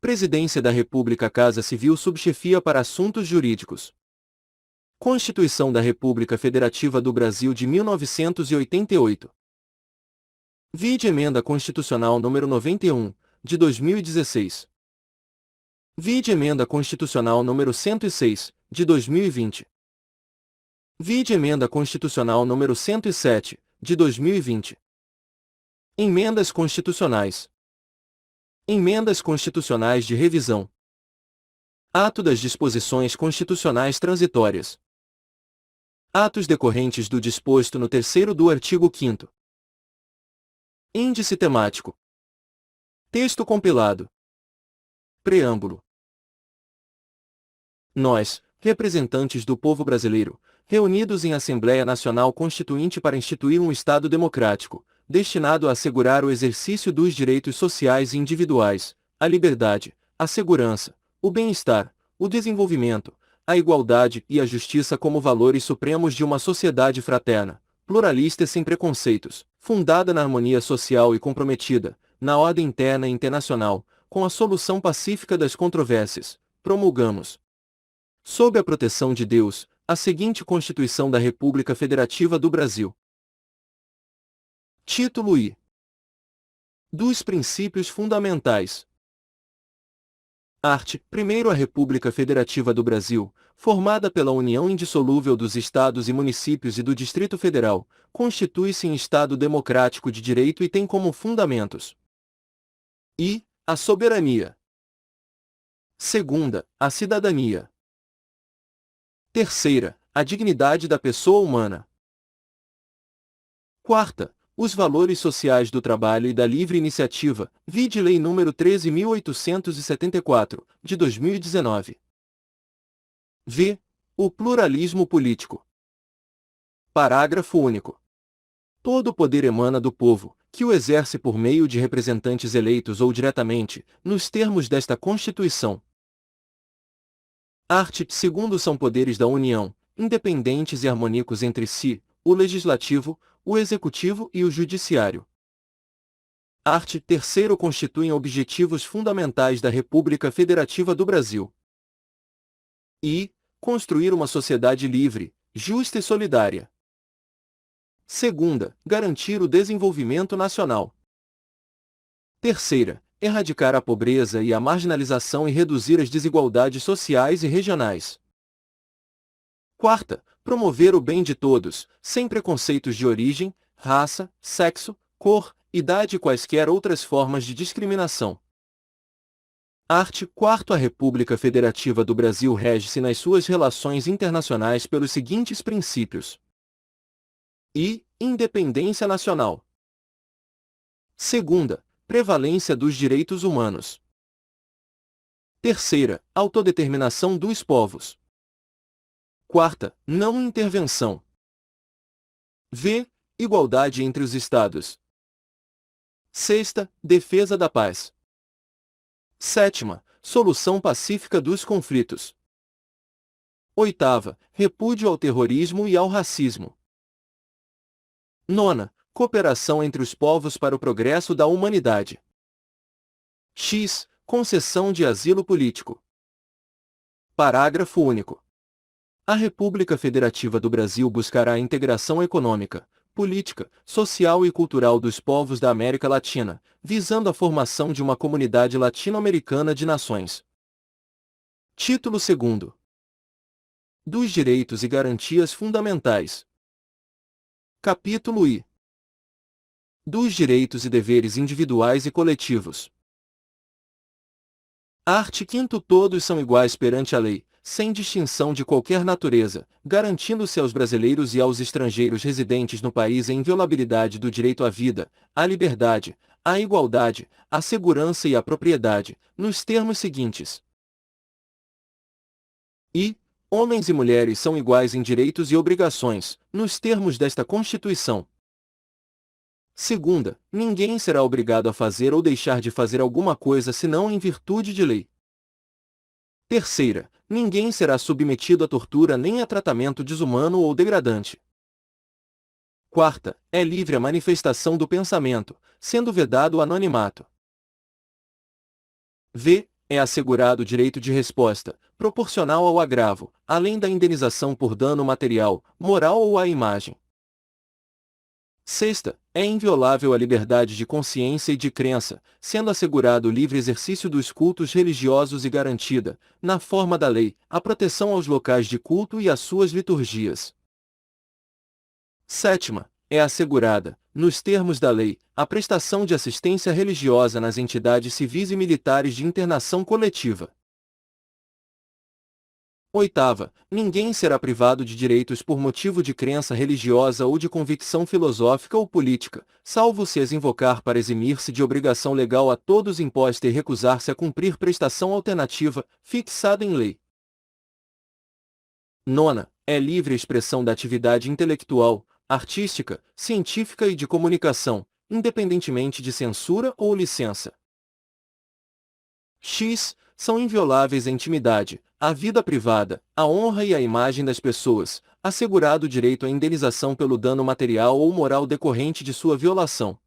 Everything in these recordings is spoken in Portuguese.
Presidência da República, Casa Civil, Subchefia para Assuntos Jurídicos. Constituição da República Federativa do Brasil de 1988. Vide Emenda Constitucional número 91, de 2016. Vide Emenda Constitucional número 106, de 2020. Vide Emenda Constitucional número 107, de 2020. Emendas Constitucionais. Emendas Constitucionais de Revisão. Ato das Disposições Constitucionais Transitórias. Atos decorrentes do disposto no terceiro do artigo 5º. Índice temático. Texto compilado. Preâmbulo. Nós, representantes do povo brasileiro, reunidos em Assembleia Nacional Constituinte para instituir um Estado democrático, destinado a assegurar o exercício dos direitos sociais e individuais, a liberdade, a segurança, o bem-estar, o desenvolvimento, a igualdade e a justiça como valores supremos de uma sociedade fraterna, pluralista e sem preconceitos, fundada na harmonia social e comprometida, na ordem interna e internacional, com a solução pacífica das controvérsias, promulgamos, sob a proteção de Deus, a seguinte Constituição da República Federativa do Brasil. Título I. Dos Princípios Fundamentais. Art. 1º. A República Federativa do Brasil, formada pela união indissolúvel dos Estados e municípios e do Distrito Federal, constitui-se em Estado democrático de direito e tem como fundamentos: I. A soberania. Segunda, a cidadania. Terceira, a dignidade da pessoa humana. Quarta, os valores sociais do trabalho e da livre iniciativa, vide Lei nº 13.874, de 2019. V. O pluralismo político. Parágrafo único. Todo poder emana do povo, que o exerce por meio de representantes eleitos ou diretamente, nos termos desta Constituição. Art. 2º. São poderes da União, independentes e harmônicos entre si, o Legislativo, o Executivo e o Judiciário. Art. 3º. Constituem objetivos fundamentais da República Federativa do Brasil. I. Construir uma sociedade livre, justa e solidária. Segunda, garantir o desenvolvimento nacional. Terceira, erradicar a pobreza e a marginalização e reduzir as desigualdades sociais e regionais. Quarta, promover o bem de todos, sem preconceitos de origem, raça, sexo, cor, idade e quaisquer outras formas de discriminação. Art. 4º. A República Federativa do Brasil rege-se nas suas relações internacionais pelos seguintes princípios: I. Independência nacional. Segunda, prevalência dos direitos humanos. Terceira, autodeterminação dos povos. Quarta, não intervenção. V. Igualdade entre os Estados. Sexta, defesa da paz. Sétima, solução pacífica dos conflitos. Oitava, repúdio ao terrorismo e ao racismo. Nona, cooperação entre os povos para o progresso da humanidade. X. Concessão de asilo político. Parágrafo único. A República Federativa do Brasil buscará a integração econômica, política, social e cultural dos povos da América Latina, visando a formação de uma comunidade latino-americana de nações. Título 2º. Dos Direitos e Garantias Fundamentais. Capítulo I. Dos Direitos e Deveres Individuais e Coletivos. Art. 5º. Todos são iguais perante a lei, sem distinção de qualquer natureza, garantindo-se aos brasileiros e aos estrangeiros residentes no país a inviolabilidade do direito à vida, à liberdade, à igualdade, à segurança e à propriedade, nos termos seguintes: I. Homens e mulheres são iguais em direitos e obrigações, nos termos desta Constituição. Segunda, ninguém será obrigado a fazer ou deixar de fazer alguma coisa senão em virtude de lei. Terceira, ninguém será submetido a tortura nem a tratamento desumano ou degradante. Quarta, é livre a manifestação do pensamento, sendo vedado o anonimato. V. É assegurado o direito de resposta, proporcional ao agravo, além da indenização por dano material, moral ou à imagem. Sexta, é inviolável a liberdade de consciência e de crença, sendo assegurado o livre exercício dos cultos religiosos e garantida, na forma da lei, a proteção aos locais de culto e às suas liturgias. Sétima, é assegurada, nos termos da lei, a prestação de assistência religiosa nas entidades civis e militares de internação coletiva. Oitava, ninguém será privado de direitos por motivo de crença religiosa ou de convicção filosófica ou política, salvo se as invocar para eximir-se de obrigação legal a todos imposta e recusar-se a cumprir prestação alternativa, fixada em lei. Nona, é livre a expressão da atividade intelectual, artística, científica e de comunicação, independentemente de censura ou licença. X. São invioláveis a intimidade, a vida privada, a honra e a imagem das pessoas, assegurado o direito à indenização pelo dano material ou moral decorrente de sua violação.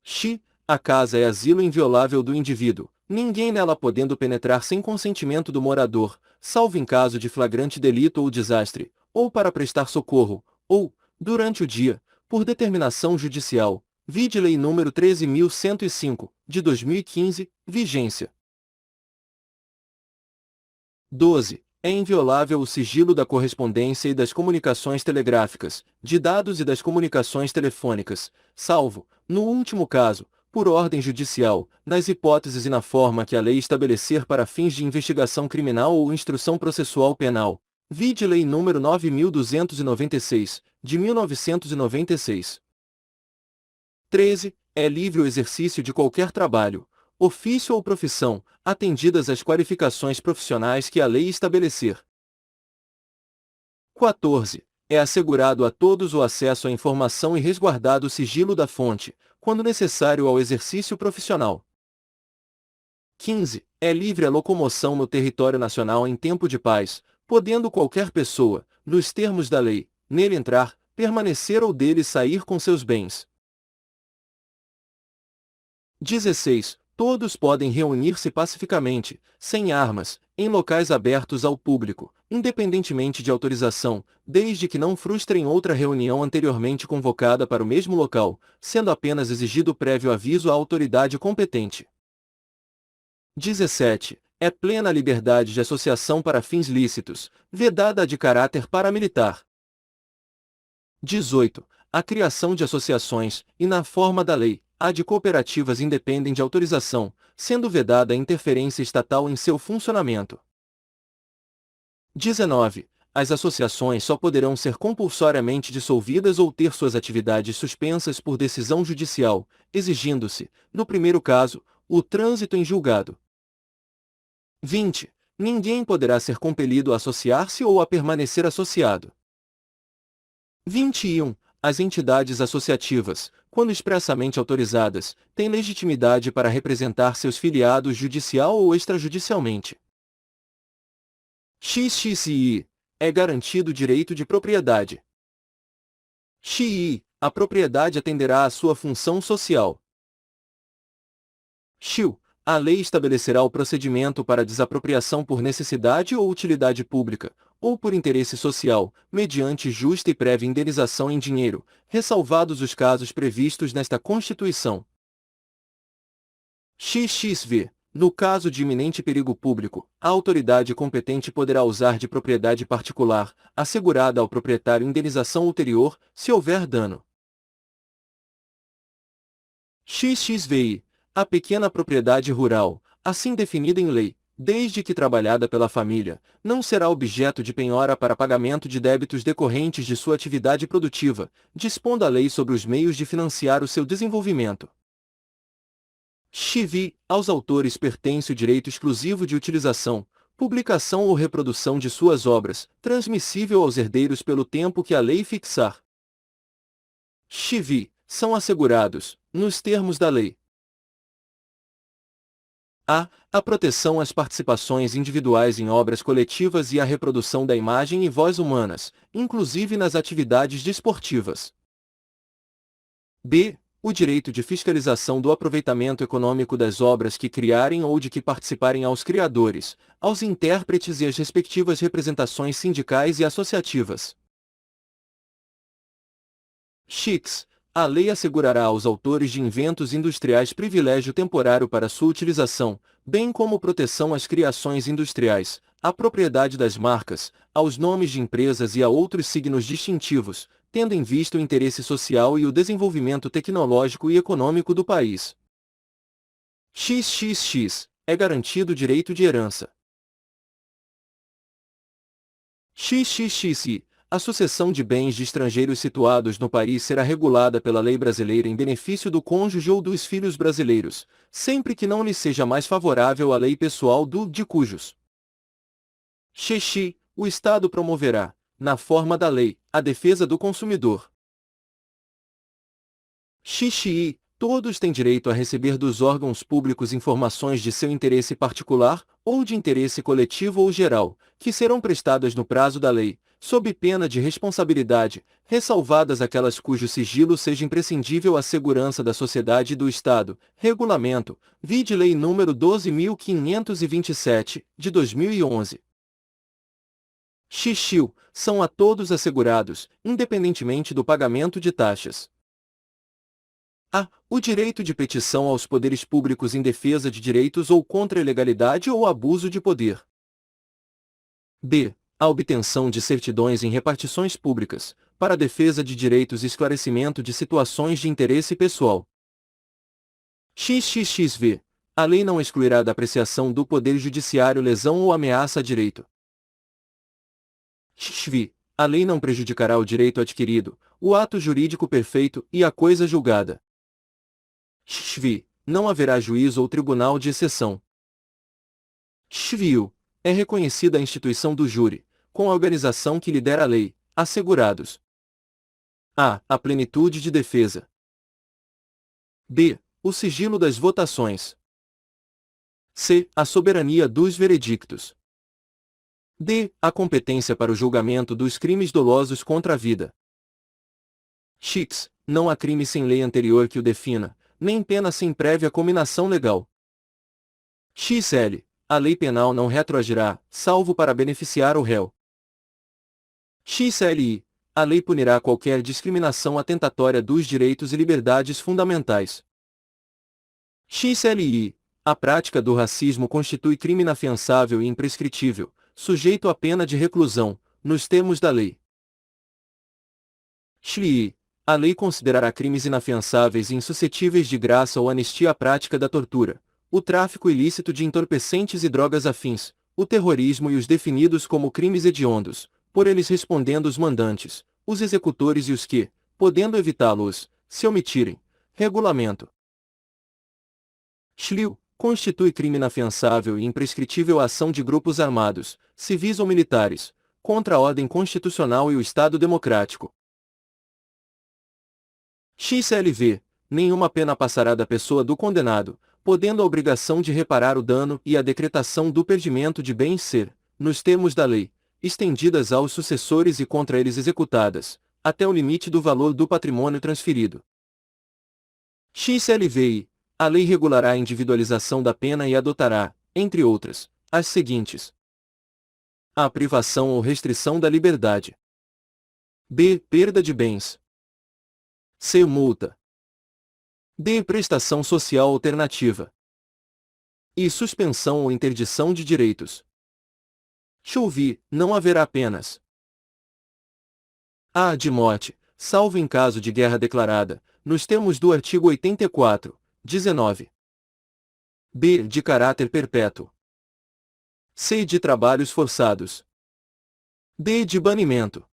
X. A casa é asilo inviolável do indivíduo, ninguém nela podendo penetrar sem consentimento do morador, salvo em caso de flagrante delito ou desastre, ou para prestar socorro, ou, durante o dia, por determinação judicial. Vide Lei nº 13.105, de 2015, vigência. 12. É inviolável o sigilo da correspondência e das comunicações telegráficas, de dados e das comunicações telefônicas, salvo, no último caso, por ordem judicial, nas hipóteses e na forma que a lei estabelecer para fins de investigação criminal ou instrução processual penal. Vide Lei nº 9.296, de 1996. 13. É livre o exercício de qualquer trabalho, ofício ou profissão, atendidas as qualificações profissionais que a lei estabelecer. 14. É assegurado a todos o acesso à informação e resguardado o sigilo da fonte, quando necessário ao exercício profissional. 15. É livre a locomoção no território nacional em tempo de paz, podendo qualquer pessoa, nos termos da lei, nele entrar, permanecer ou dele sair com seus bens. 16. Todos podem reunir-se pacificamente, sem armas, em locais abertos ao público, independentemente de autorização, desde que não frustrem outra reunião anteriormente convocada para o mesmo local, sendo apenas exigido prévio aviso à autoridade competente. 17. É plena a liberdade de associação para fins lícitos, vedada a de caráter paramilitar. 18. A criação de associações, e na forma da lei, a de cooperativas independem de autorização, sendo vedada a interferência estatal em seu funcionamento. 19. As associações só poderão ser compulsoriamente dissolvidas ou ter suas atividades suspensas por decisão judicial, exigindo-se, no primeiro caso, o trânsito em julgado. 20. Ninguém poderá ser compelido a associar-se ou a permanecer associado. 21. As entidades associativas, quando expressamente autorizadas, têm legitimidade para representar seus filiados judicial ou extrajudicialmente. XXI. É garantido o direito de propriedade. XI. A propriedade atenderá à sua função social. XIU. A lei estabelecerá o procedimento para desapropriação por necessidade ou utilidade pública, ou por interesse social, mediante justa e prévia indenização em dinheiro, ressalvados os casos previstos nesta Constituição. XXV. No caso de iminente perigo público, a autoridade competente poderá usar de propriedade particular, assegurada ao proprietário indenização ulterior, se houver dano. XXVI. A pequena propriedade rural, assim definida em lei, desde que trabalhada pela família, não será objeto de penhora para pagamento de débitos decorrentes de sua atividade produtiva, dispondo a lei sobre os meios de financiar o seu desenvolvimento. XV. Aos autores pertence o direito exclusivo de utilização, publicação ou reprodução de suas obras, transmissível aos herdeiros pelo tempo que a lei fixar. XV. São assegurados, nos termos da lei, a proteção às participações individuais em obras coletivas e a reprodução da imagem e voz humanas, inclusive nas atividades desportivas. B. o direito de fiscalização do aproveitamento econômico das obras que criarem ou de que participarem aos criadores, aos intérpretes e às respectivas representações sindicais e associativas. X. A lei assegurará aos autores de inventos industriais privilégio temporário para sua utilização, bem como proteção às criações industriais, à propriedade das marcas, aos nomes de empresas e a outros signos distintivos, tendo em vista o interesse social e o desenvolvimento tecnológico e econômico do país. XXX. É garantido o direito de herança. XXXI. A sucessão de bens de estrangeiros situados no país será regulada pela lei brasileira em benefício do cônjuge ou dos filhos brasileiros, sempre que não lhe seja mais favorável a lei pessoal de cujos. XXI. O Estado promoverá, na forma da lei, a defesa do consumidor. XXI. Todos têm direito a receber dos órgãos públicos informações de seu interesse particular, ou de interesse coletivo ou geral, que serão prestadas no prazo da lei, sob pena de responsabilidade, ressalvadas aquelas cujo sigilo seja imprescindível à segurança da sociedade e do Estado. Regulamento, vide Lei nº 12.527, de 2011. XXIL. São a todos assegurados, independentemente do pagamento de taxas. A. O direito de petição aos poderes públicos em defesa de direitos ou contra a ilegalidade ou abuso de poder. B. A obtenção de certidões em repartições públicas, para a defesa de direitos e esclarecimento de situações de interesse pessoal. XXXV. A lei não excluirá da apreciação do Poder Judiciário lesão ou ameaça a direito. XXV. A lei não prejudicará o direito adquirido, o ato jurídico perfeito e a coisa julgada. XXV. Não haverá juízo ou tribunal de exceção. XXVIU. É reconhecida a instituição do júri, com a organização que lhe der a lei, assegurados: a. A plenitude de defesa. B. O sigilo das votações. C. A soberania dos veredictos. D. A competência para o julgamento dos crimes dolosos contra a vida. X. Não há crime sem lei anterior que o defina, nem pena sem prévia cominação legal. XL. A lei penal não retroagirá, salvo para beneficiar o réu. XLI. A lei punirá qualquer discriminação atentatória dos direitos e liberdades fundamentais. XLI. A prática do racismo constitui crime inafiançável e imprescritível, sujeito à pena de reclusão, nos termos da lei. XLI. A lei considerará crimes inafiançáveis e insuscetíveis de graça ou anistia a prática da tortura, o tráfico ilícito de entorpecentes e drogas afins, o terrorismo e os definidos como crimes hediondos, por eles respondendo os mandantes, os executores e os que, podendo evitá-los, se omitirem. Regulamento. XLIU. Constitui crime inafiançável e imprescritível a ação de grupos armados, civis ou militares, contra a ordem constitucional e o Estado democrático. XLV. Nenhuma pena passará da pessoa do condenado, podendo a obrigação de reparar o dano e a decretação do perdimento de bens ser, nos termos da lei, estendidas aos sucessores e contra eles executadas, até o limite do valor do patrimônio transferido. XLVI. A lei regulará a individualização da pena e adotará, entre outras, as seguintes: a. Privação ou restrição da liberdade. B. Perda de bens. C. Multa. D. Prestação social alternativa. E suspensão ou interdição de direitos. XLV. Não haverá penas. A. De morte, salvo em caso de guerra declarada, nos termos do artigo 84, 19. B. De caráter perpétuo. C. De trabalhos forçados. D. De banimento.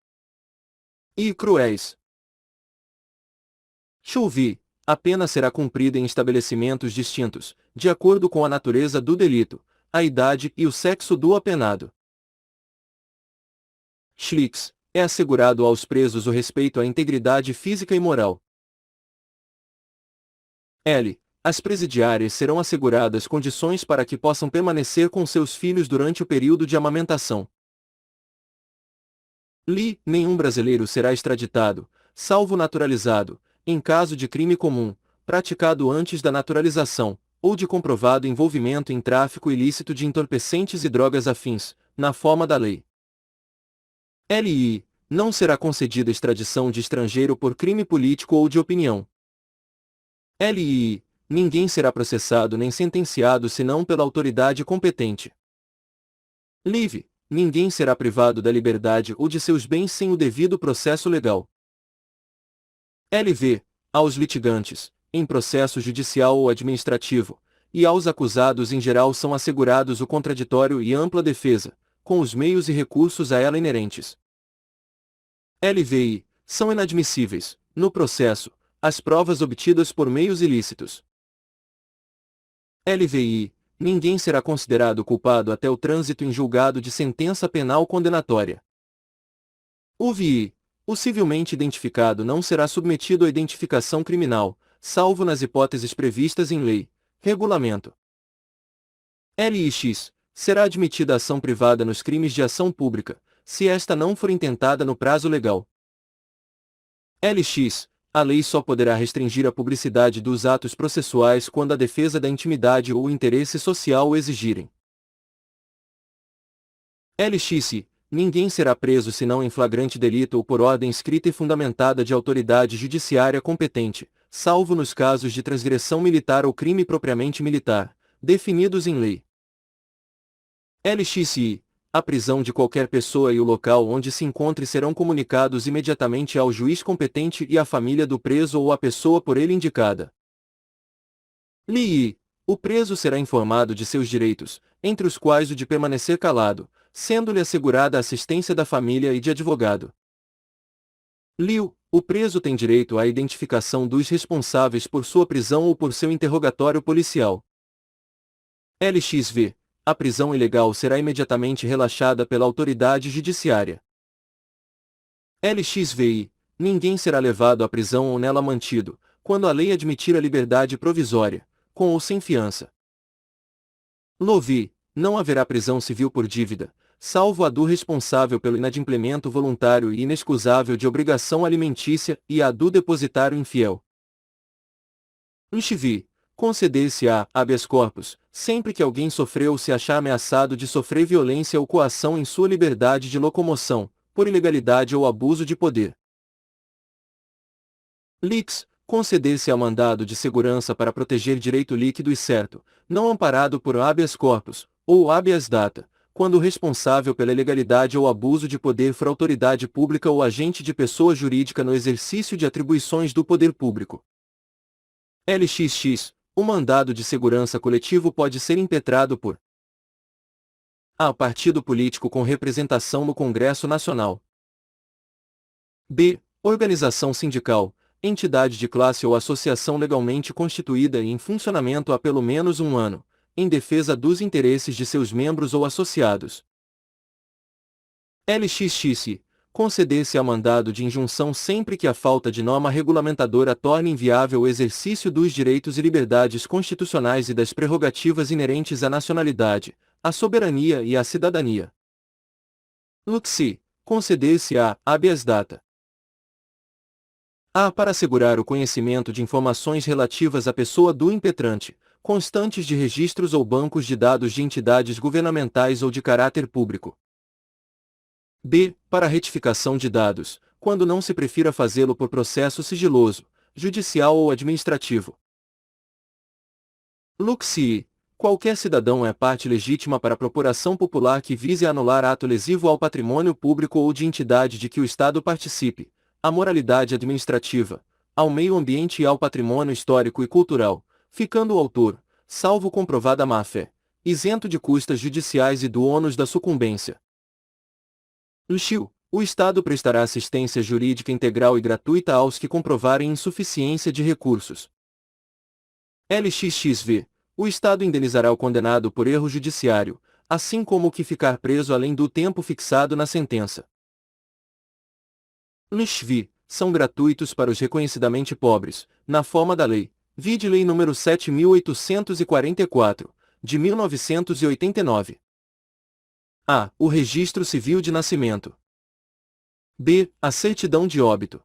E. Cruéis. XLV. A pena será cumprida em estabelecimentos distintos, de acordo com a natureza do delito, a idade e o sexo do apenado. XLIX. É assegurado aos presos o respeito à integridade física e moral. L. As presidiárias serão asseguradas condições para que possam permanecer com seus filhos durante o período de amamentação. LI. Nenhum brasileiro será extraditado, salvo naturalizado, em caso de crime comum, praticado antes da naturalização, ou de comprovado envolvimento em tráfico ilícito de entorpecentes e drogas afins, na forma da lei. LI. Não será concedida extradição de estrangeiro por crime político ou de opinião. LI. Ninguém será processado nem sentenciado senão pela autoridade competente. LIV. Ninguém será privado da liberdade ou de seus bens sem o devido processo legal. LV. Aos litigantes, em processo judicial ou administrativo, e aos acusados em geral são assegurados o contraditório e ampla defesa, com os meios e recursos a ela inerentes. LVI. São inadmissíveis, no processo, as provas obtidas por meios ilícitos. LVI. Ninguém será considerado culpado até o trânsito em julgado de sentença penal condenatória. UVI. O civilmente identificado não será submetido à identificação criminal, salvo nas hipóteses previstas em lei, regulamento. LIX. Será admitida ação privada nos crimes de ação pública, se esta não for intentada no prazo legal. LX. A lei só poderá restringir a publicidade dos atos processuais quando a defesa da intimidade ou o interesse social o exigirem. LXI. Ninguém será preso senão em flagrante delito ou por ordem escrita e fundamentada de autoridade judiciária competente, salvo nos casos de transgressão militar ou crime propriamente militar, definidos em lei. LXI. A prisão de qualquer pessoa e o local onde se encontre serão comunicados imediatamente ao juiz competente e à família do preso ou à pessoa por ele indicada. LI. O preso será informado de seus direitos, entre os quais o de permanecer calado, sendo-lhe assegurada a assistência da família e de advogado. LIU. O preso tem direito à identificação dos responsáveis por sua prisão ou por seu interrogatório policial. LXV. A prisão ilegal será imediatamente relaxada pela autoridade judiciária. LXVI. Ninguém será levado à prisão ou nela mantido, quando a lei admitir a liberdade provisória, com ou sem fiança. LOVI. Não haverá prisão civil por dívida, salvo a do responsável pelo inadimplemento voluntário e inexcusável de obrigação alimentícia e a do depositário infiel. LXVI. Conceder-se-á habeas corpus, sempre que alguém sofreu ou se achar ameaçado de sofrer violência ou coação em sua liberdade de locomoção, por ilegalidade ou abuso de poder. LIX. Conceder-se-á mandado de segurança para proteger direito líquido e certo, não amparado por habeas corpus, ou habeas data, quando o responsável pela ilegalidade ou abuso de poder for autoridade pública ou agente de pessoa jurídica no exercício de atribuições do poder público. LXX. O mandado de segurança coletivo pode ser impetrado por A. Partido político com representação no Congresso Nacional. B. Organização sindical, entidade de classe ou associação legalmente constituída e em funcionamento há pelo menos um ano, em defesa dos interesses de seus membros ou associados. LXX. Conceder-se a mandado de injunção sempre que a falta de norma regulamentadora torne inviável o exercício dos direitos e liberdades constitucionais e das prerrogativas inerentes à nacionalidade, à soberania e à cidadania. LUXI. Conceder-se-á habeas data. A. Para assegurar o conhecimento de informações relativas à pessoa do impetrante, constantes de registros ou bancos de dados de entidades governamentais ou de caráter público. B. Para retificação de dados, quando não se prefira fazê-lo por processo sigiloso, judicial ou administrativo. LUXI. Qualquer cidadão é parte legítima para procuração popular que vise anular ato lesivo ao patrimônio público ou de entidade de que o Estado participe, à moralidade administrativa, ao meio ambiente e ao patrimônio histórico e cultural, ficando o autor, salvo comprovada má-fé, isento de custas judiciais e do ônus da sucumbência. LXIU. O Estado prestará assistência jurídica integral e gratuita aos que comprovarem insuficiência de recursos. LXXV. O Estado indenizará o condenado por erro judiciário, assim como o que ficar preso além do tempo fixado na sentença. LXV. São gratuitos para os reconhecidamente pobres, na forma da lei, vide Lei nº 7.844, de 1989. A. O registro civil de nascimento. B. A certidão de óbito.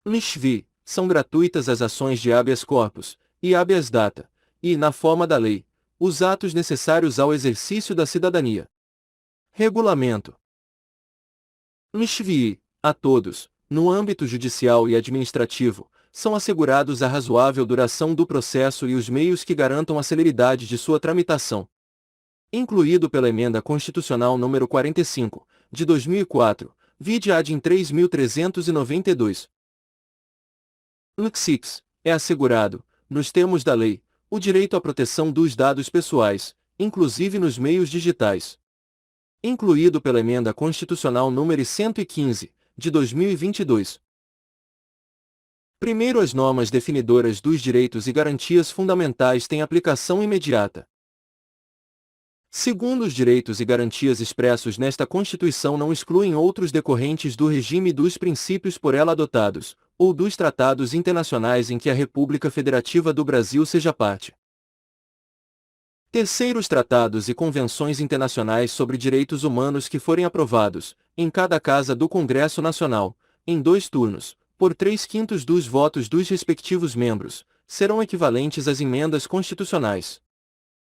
LXV. são gratuitas as ações de habeas corpus e habeas data, e, na forma da lei, os atos necessários ao exercício da cidadania. Regulamento. A todos, no âmbito judicial e administrativo, são assegurados a razoável duração do processo e os meios que garantam a celeridade de sua tramitação. Incluído pela Emenda Constitucional nº 45, de 2004, vide ad in 3.392. É assegurado, nos termos da lei, o direito à proteção dos dados pessoais, inclusive nos meios digitais. Incluído pela Emenda Constitucional nº 115, de 2022. Primeiro, as normas definidoras dos direitos e garantias fundamentais têm aplicação imediata. Segundo, os direitos e garantias expressos nesta Constituição não excluem outros decorrentes do regime e dos princípios por ela adotados, ou dos tratados internacionais em que a República Federativa do Brasil seja parte. Terceiro, os tratados e convenções internacionais sobre direitos humanos que forem aprovados, em cada casa do Congresso Nacional, em 2 turnos, por 3/5 dos votos dos respectivos membros, serão equivalentes às emendas constitucionais.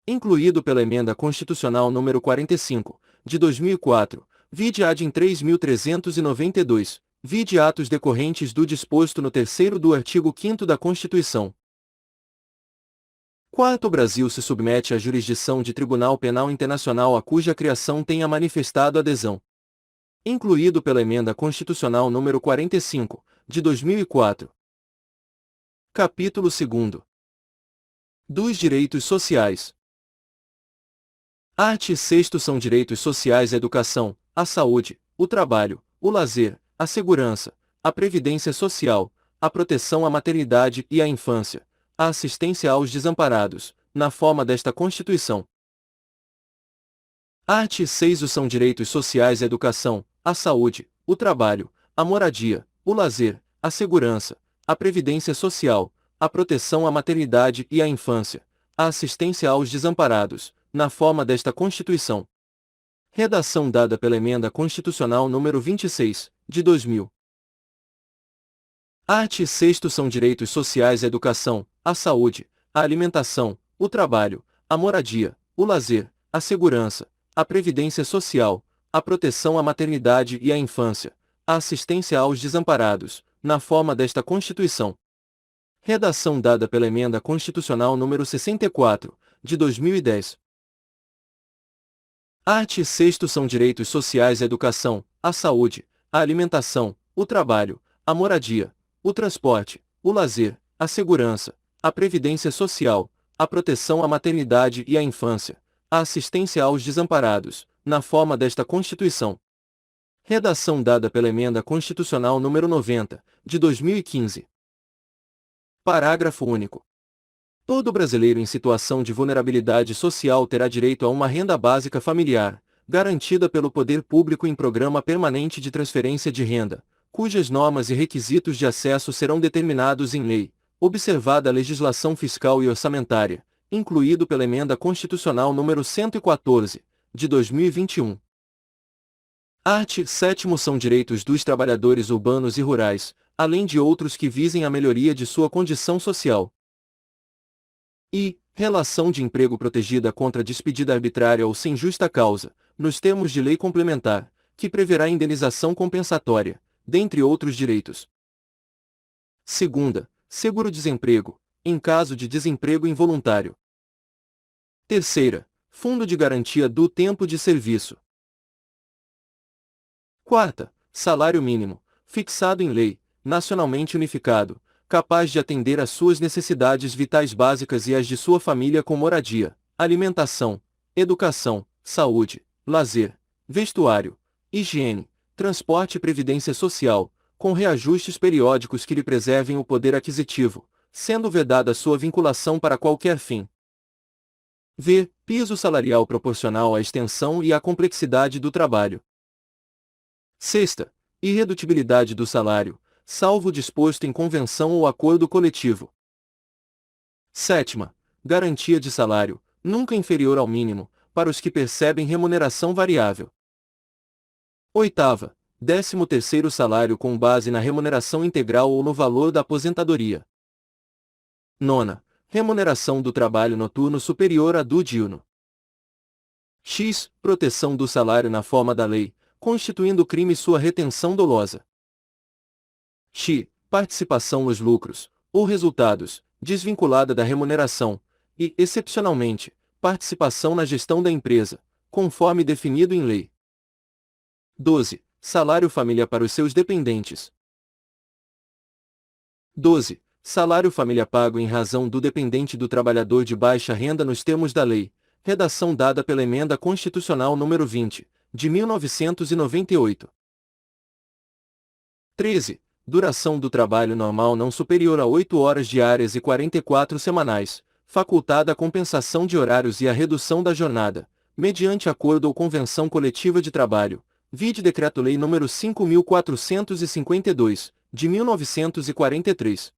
Incluído pela Emenda Constitucional nº 45, de 2004, vide ad in 3.392, vide atos decorrentes do disposto no 3º do artigo 5º da Constituição. Quarto, o Brasil se submete à jurisdição de Tribunal Penal Internacional a cuja criação tenha manifestado adesão. Incluído pela Emenda Constitucional nº 45, de 2004. Capítulo 2º. Dos direitos sociais. Art. 6º são direitos sociais a educação, a saúde, o trabalho, o lazer, a segurança, a previdência social, a proteção à maternidade e à infância, a assistência aos desamparados, na forma desta Constituição. Art. 6º são direitos sociais a educação, a saúde, o trabalho, a moradia, o lazer, a segurança, a previdência social, a proteção à maternidade e à infância, a assistência aos desamparados, na forma desta Constituição. Redação dada pela Emenda Constitucional nº 26, de 2000. Art. 6º são direitos sociais a educação, a saúde, a alimentação, o trabalho, a moradia, o lazer, a segurança, a previdência social, a proteção à maternidade e à infância, a assistência aos desamparados, na forma desta Constituição. Redação dada pela Emenda Constitucional nº 64, de 2010. Art. 6º são direitos sociais a educação, a saúde, a alimentação, o trabalho, a moradia, o transporte, o lazer, a segurança, a previdência social, a proteção à maternidade e à infância, a assistência aos desamparados, na forma desta Constituição. Redação dada pela Emenda Constitucional nº 90, de 2015. Parágrafo único. Todo brasileiro em situação de vulnerabilidade social terá direito a uma renda básica familiar, garantida pelo poder público em programa permanente de transferência de renda, cujas normas e requisitos de acesso serão determinados em lei, observada a legislação fiscal e orçamentária, incluído pela Emenda Constitucional nº 114, de 2021. Art. 7º são direitos dos trabalhadores urbanos e rurais, além de outros que visem a melhoria de sua condição social. E, relação de emprego protegida contra despedida arbitrária ou sem justa causa, nos termos de lei complementar, que preverá indenização compensatória, dentre outros direitos. Segunda, seguro-desemprego, em caso de desemprego involuntário. Terceira, fundo de garantia do tempo de serviço. Quarta, salário mínimo, fixado em lei, nacionalmente unificado, capaz de atender às suas necessidades vitais básicas e às de sua família com moradia, alimentação, educação, saúde, lazer, vestuário, higiene, transporte e previdência social, com reajustes periódicos que lhe preservem o poder aquisitivo, sendo vedada sua vinculação para qualquer fim. V. Piso salarial proporcional à extensão e à complexidade do trabalho. Sexta, irredutibilidade do salário, salvo o disposto em convenção ou acordo coletivo. Sétima, garantia de salário, nunca inferior ao mínimo, para os que percebem remuneração variável. Oitava, 13º salário com base na remuneração integral ou no valor da aposentadoria. Nona, remuneração do trabalho noturno superior à do diurno. X, proteção do salário na forma da lei, constituindo crime sua retenção dolosa. X, participação nos lucros, ou resultados, desvinculada da remuneração, e, excepcionalmente, participação na gestão da empresa, conforme definido em lei. 12. Salário família para os seus dependentes. 12. Salário família pago em razão do dependente do trabalhador de baixa renda nos termos da lei, redação dada pela Emenda Constitucional nº 20, de 1998. 13. Duração do trabalho normal não superior a 8 horas diárias e 44 semanais, facultada a compensação de horários e a redução da jornada, mediante acordo ou convenção coletiva de trabalho, vide Decreto-Lei nº 5.452, de 1943.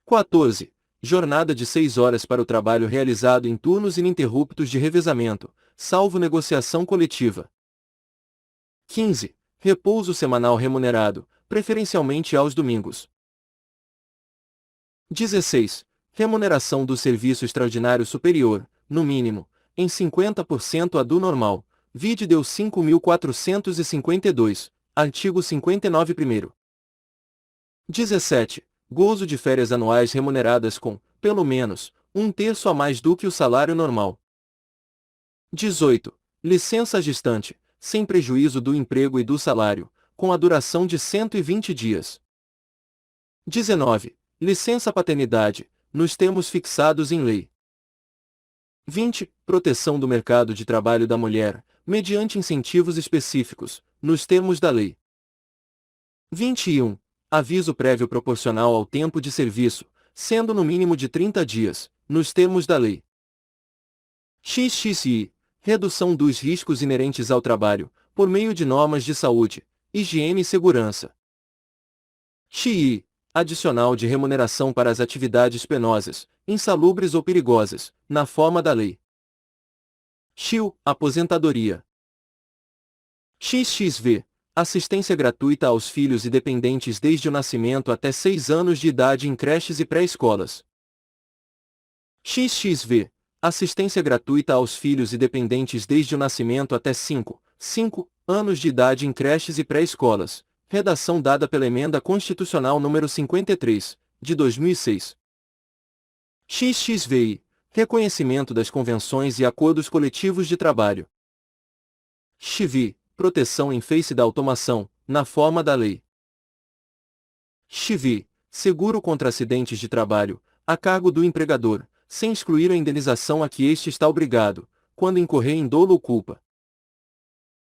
14. Jornada de 6 horas para o trabalho realizado em turnos ininterruptos de revezamento, salvo negociação coletiva. 15. Repouso semanal remunerado, preferencialmente aos domingos. 16. Remuneração do serviço extraordinário superior, no mínimo, em 50% à do normal, vide DEU 5.452, artigo 59 primeiro. 17. Gozo de férias anuais remuneradas com, pelo menos, 1/3 a mais do que o salário normal. 18. Licença gestante, sem prejuízo do emprego e do salário, com a duração de 120 dias. 19. Licença paternidade, nos termos fixados em lei. 20. Proteção do mercado de trabalho da mulher, mediante incentivos específicos, nos termos da lei. 21. Aviso prévio proporcional ao tempo de serviço, sendo no mínimo de 30 dias, nos termos da lei. XXI. Redução dos riscos inerentes ao trabalho, por meio de normas de saúde, higiene e segurança. XI. Adicional de remuneração para as atividades penosas, insalubres ou perigosas, na forma da lei. XIU. Aposentadoria. XXV. Assistência gratuita aos filhos e dependentes desde o nascimento até 6 anos de idade em creches e pré-escolas. XXV. Assistência gratuita aos filhos e dependentes desde o nascimento até 5 anos de idade em creches e pré-escolas. Redação dada pela Emenda Constitucional nº 53, de 2006. XXVI. Reconhecimento das convenções e acordos coletivos de trabalho. XVI. Proteção em face da automação, na forma da lei. XVI. Seguro contra acidentes de trabalho, a cargo do empregador, sem excluir a indenização a que este está obrigado, quando incorrer em dolo ou culpa.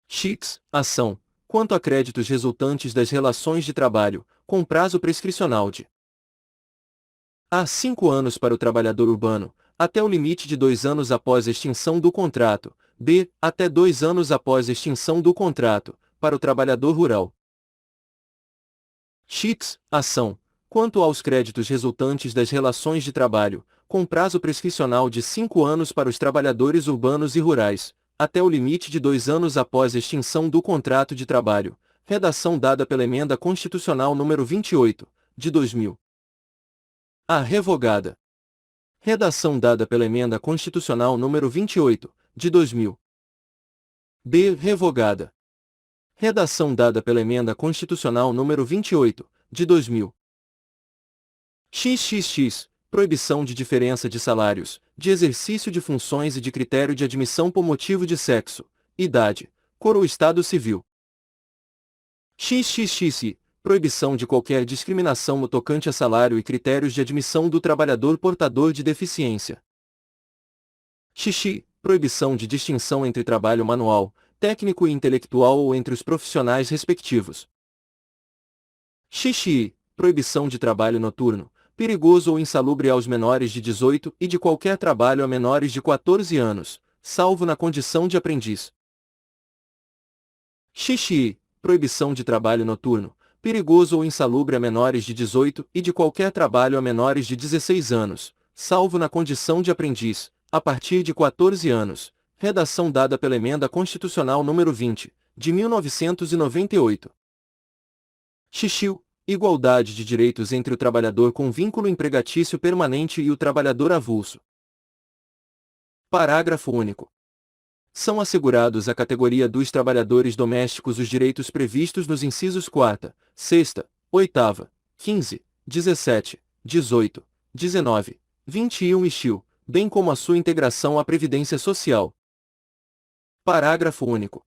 XX. Ação, quanto a créditos resultantes das relações de trabalho, com prazo prescricional de A. 5 anos para o trabalhador urbano, até o limite de 2 anos após a extinção do contrato, B. Até 2 anos após a extinção do contrato, para o trabalhador rural. X. Ação, quanto aos créditos resultantes das relações de trabalho, com prazo prescricional de 5 anos para os trabalhadores urbanos e rurais, até o limite de 2 anos após a extinção do contrato de trabalho, redação dada pela Emenda Constitucional nº 28, de 2000. A. Revogada. Redação dada pela Emenda Constitucional nº 28, de 2000. B. Revogada. Redação dada pela Emenda Constitucional nº 28, de 2000. XXX. Proibição de diferença de salários, de exercício de funções e de critério de admissão por motivo de sexo, idade, cor ou estado civil. XXXI. Proibição de qualquer discriminação no tocante a salário e critérios de admissão do trabalhador portador de deficiência. XX. Proibição de distinção entre trabalho manual, técnico e intelectual ou entre os profissionais respectivos. XXI. Proibição de trabalho noturno, perigoso ou insalubre aos menores de 18 e de qualquer trabalho a menores de 14 anos, salvo na condição de aprendiz. XXI. Proibição de trabalho noturno, perigoso ou insalubre a menores de 18 e de qualquer trabalho a menores de 16 anos, salvo na condição de aprendiz, a partir de 14 anos, redação dada pela Emenda Constitucional nº 20, de 1998. Xixiu, igualdade de direitos entre o trabalhador com vínculo empregatício permanente e o trabalhador avulso. Parágrafo único. São assegurados à categoria dos trabalhadores domésticos os direitos previstos nos incisos 4ª, 6ª, 8ª, 15, 17, 18, 19, 21 e xiu, bem como a sua integração à Previdência Social. Parágrafo único.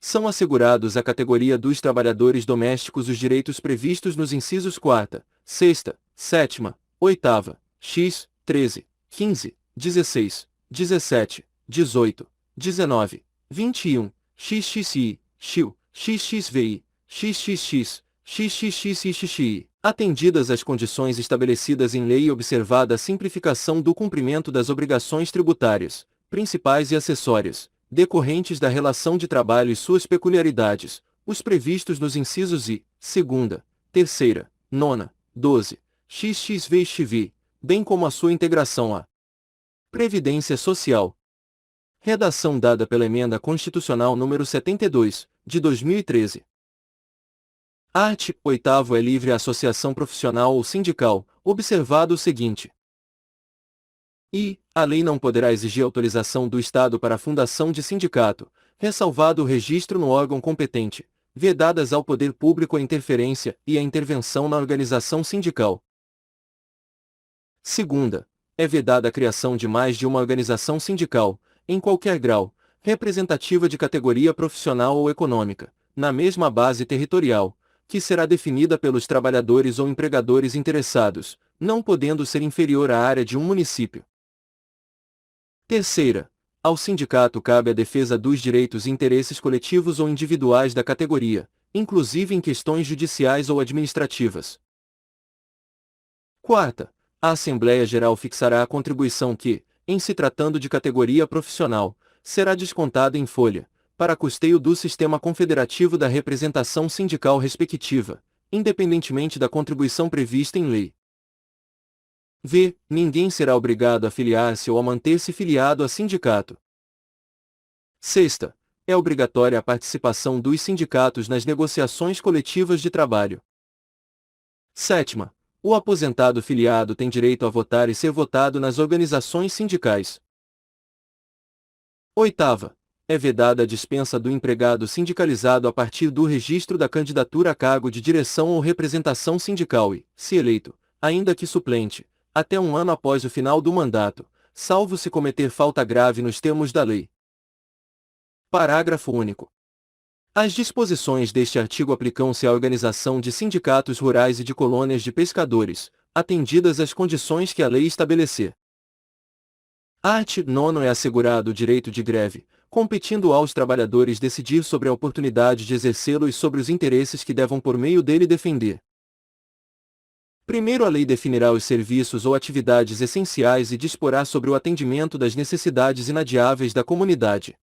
São assegurados à categoria dos trabalhadores domésticos os direitos previstos nos incisos 4ª, 6ª, 7ª, 8ª, x, 13, 15, 16, 17, 18, 19, 21, xxi, xiu, xxvi, xxx, xxx e xxi, atendidas as condições estabelecidas em lei e observada a simplificação do cumprimento das obrigações tributárias, principais e acessórias, decorrentes da relação de trabalho e suas peculiaridades, os previstos nos incisos I, 2ª, 3ª, 9ª, 12, xxv e xv, bem como a sua integração à Previdência Social. Redação dada pela Emenda Constitucional nº 72, de 2013. Art. 8º é livre a associação profissional ou sindical, observado o seguinte. I. A lei não poderá exigir autorização do Estado para a fundação de sindicato, ressalvado o registro no órgão competente, vedadas ao poder público a interferência e a intervenção na organização sindical. Segunda. É vedada a criação de mais de uma organização sindical, em qualquer grau, representativa de categoria profissional ou econômica, na mesma base territorial, que será definida pelos trabalhadores ou empregadores interessados, não podendo ser inferior à área de um município. Terceira. Ao sindicato cabe a defesa dos direitos e interesses coletivos ou individuais da categoria, inclusive em questões judiciais ou administrativas. Quarta. A Assembleia Geral fixará a contribuição que, em se tratando de categoria profissional, será descontada em folha, para custeio do sistema confederativo da representação sindical respectiva, independentemente da contribuição prevista em lei. V. Ninguém será obrigado a filiar-se ou a manter-se filiado a sindicato. Sexta. É obrigatória a participação dos sindicatos nas negociações coletivas de trabalho. Sétima. O aposentado filiado tem direito a votar e ser votado nas organizações sindicais. Oitava. É vedada a dispensa do empregado sindicalizado a partir do registro da candidatura a cargo de direção ou representação sindical e, se eleito, ainda que suplente, até um ano após o final do mandato, salvo se cometer falta grave nos termos da lei. Parágrafo único. As disposições deste artigo aplicam-se à organização de sindicatos rurais e de colônias de pescadores, atendidas as condições que a lei estabelecer. Art. 9 é assegurado o direito de greve, competindo aos trabalhadores decidir sobre a oportunidade de exercê-lo e sobre os interesses que devam por meio dele defender. Primeiro, a lei definirá os serviços ou atividades essenciais e disporá sobre o atendimento das necessidades inadiáveis da comunidade.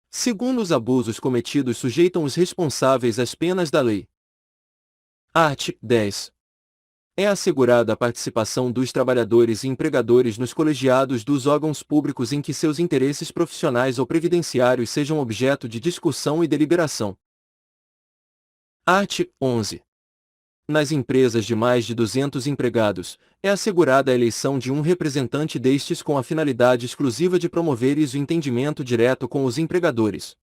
Segundo, os abusos cometidos sujeitam os responsáveis às penas da lei. Art. 10. É assegurada a participação dos trabalhadores e empregadores nos colegiados dos órgãos públicos em que seus interesses profissionais ou previdenciários sejam objeto de discussão e deliberação. Art. 11. Nas empresas de mais de 200 empregados, é assegurada a eleição de um representante destes com a finalidade exclusiva de promover o entendimento direto com os empregadores.